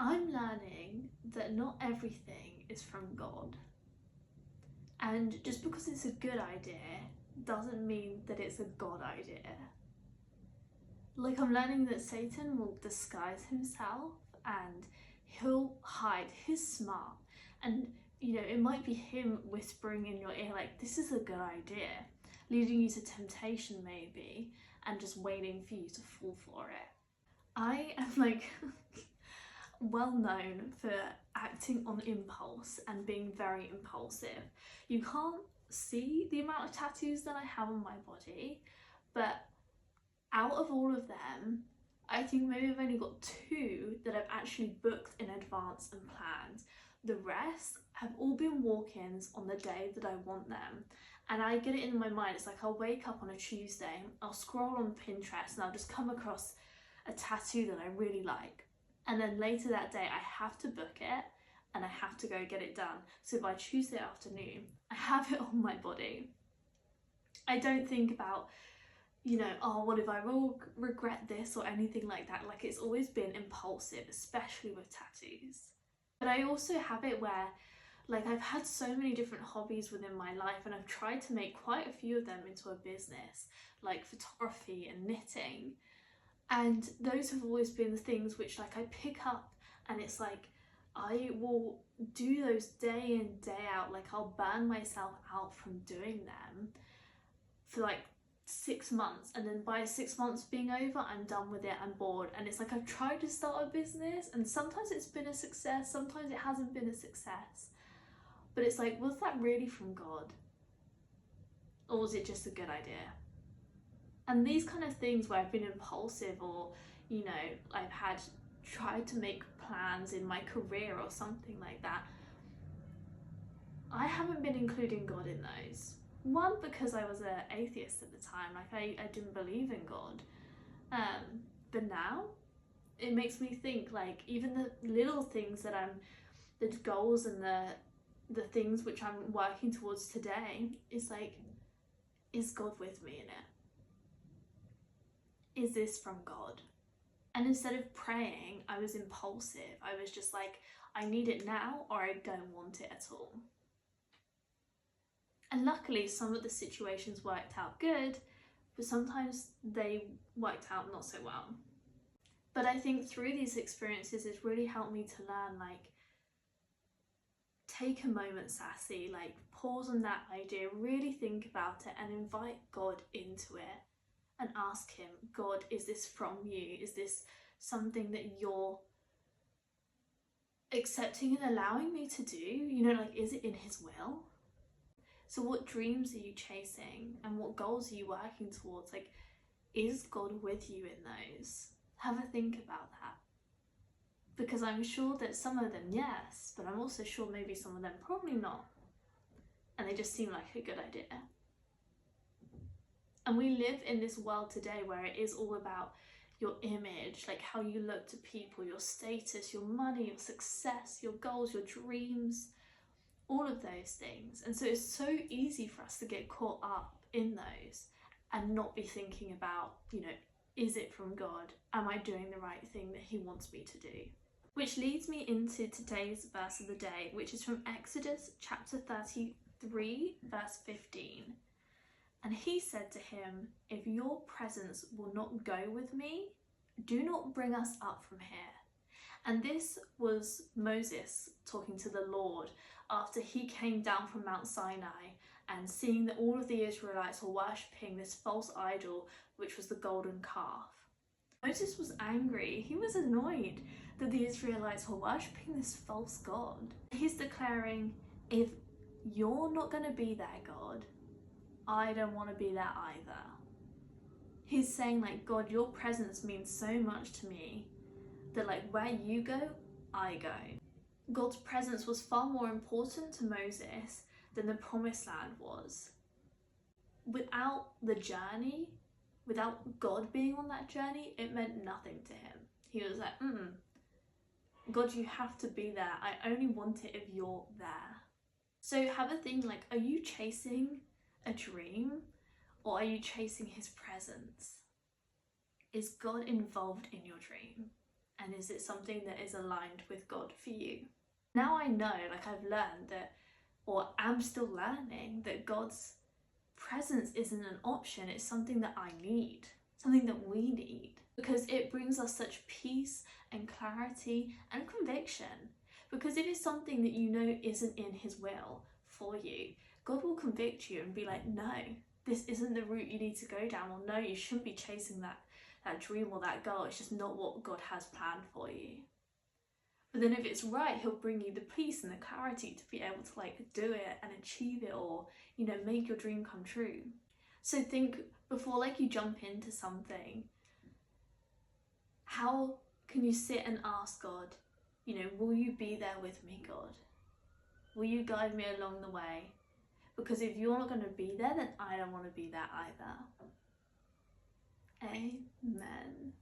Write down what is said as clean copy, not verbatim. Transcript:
I'm learning that not everything is from God. And just because it's a good idea doesn't mean that it's a God idea. Like, I'm learning that Satan will disguise himself and he'll hide. He's smart. And, it might be him whispering in your ear, like, this is a good idea, leading you to temptation maybe, and just waiting for you to fall for it. I am like well known for acting on impulse and being very impulsive. You can't see the amount of tattoos that I have on my body, but out of all of them, I think maybe I've only got 2 that I've actually booked in advance and planned. The rest have all been walk-ins on the day that I want them. And I get it in my mind, it's like I'll wake up on a Tuesday, I'll scroll on Pinterest and I'll just come across a tattoo that I really like. And then later that day I have to book it and I have to go get it done. So by Tuesday afternoon, I have it on my body. I don't think about, oh, what if I will regret this or anything like that. Like, it's always been impulsive, especially with tattoos. But I also have it where, like, I've had so many different hobbies within my life and I've tried to make quite a few of them into a business, like photography and knitting. And those have always been the things which, like, I pick up and it's like I will do those day in, day out. Like, I'll burn myself out from doing them for like 6 months, and then by 6 months being over, I'm done with it, I'm bored. And it's like I've tried to start a business and sometimes it's been a success, sometimes it hasn't been a success. But it's like, was that really from God? Or was it just a good idea? And these kind of things where I've been impulsive, or, I've tried to make plans in my career or something like that, I haven't been including God in those. One, because I was an atheist at the time, like I didn't believe in God. But now it makes me think, like, even the little things that the goals and the things which I'm working towards today, is like, is God with me in it? Is this from God? And instead of praying, I was impulsive. I was just like, I need it now or I don't want it at all. And luckily, some of the situations worked out good, but sometimes they worked out not so well. But I think through these experiences, it's really helped me to learn, like, take a moment, Sassy, like, pause on that idea, really think about it and invite God into it and ask him, God, is this from you? Is this something that you're accepting and allowing me to do? Like, is it in his will? So what dreams are you chasing and what goals are you working towards? Like, is God with you in those? Have a think about that. Because I'm sure that some of them, yes, but I'm also sure maybe some of them probably not. And they just seem like a good idea. And we live in this world today where it is all about your image, like how you look to people, your status, your money, your success, your goals, your dreams, all of those things. And so it's so easy for us to get caught up in those and not be thinking about, is it from God? Am I doing the right thing that he wants me to do? Which leads me into today's verse of the day, which is from Exodus chapter 33, verse 15. And he said to him, if your presence will not go with me, do not bring us up from here. And this was Moses talking to the Lord after he came down from Mount Sinai and seeing that all of the Israelites were worshipping this false idol, which was the golden calf. Moses was angry. He was annoyed that the Israelites were worshipping this false god. He's declaring, if you're not going to be that God, I don't want to be that either. He's saying, like, God, your presence means so much to me that, like, where you go, I go. God's presence was far more important to Moses than the promised land was. Without the journey, without God being on that journey, it meant nothing to him. He was like, God, you have to be there. I only want it if you're there. So have a think, like, are you chasing a dream or are you chasing his presence? Is God involved in your dream? And is it something that is aligned with God for you? Now I know, like I've learned that, or am still learning, that God's presence isn't an option, it's something that I need, something that we need, because it brings us such peace and clarity and conviction. Because if it's something that you know isn't in His will for you, God will convict you and be like, no, this isn't the route you need to go down, or no, you shouldn't be chasing that dream or that goal, it's just not what God has planned for you. But then if it's right, He'll bring you the peace and the clarity to be able to like do it and achieve it, or, you know, make your dream come true. So think, before like you jump into something, how can you sit and ask God, you know, will you be there with me, God? Will you guide me along the way? Because if you're not going to be there, then I don't want to be there either. Amen.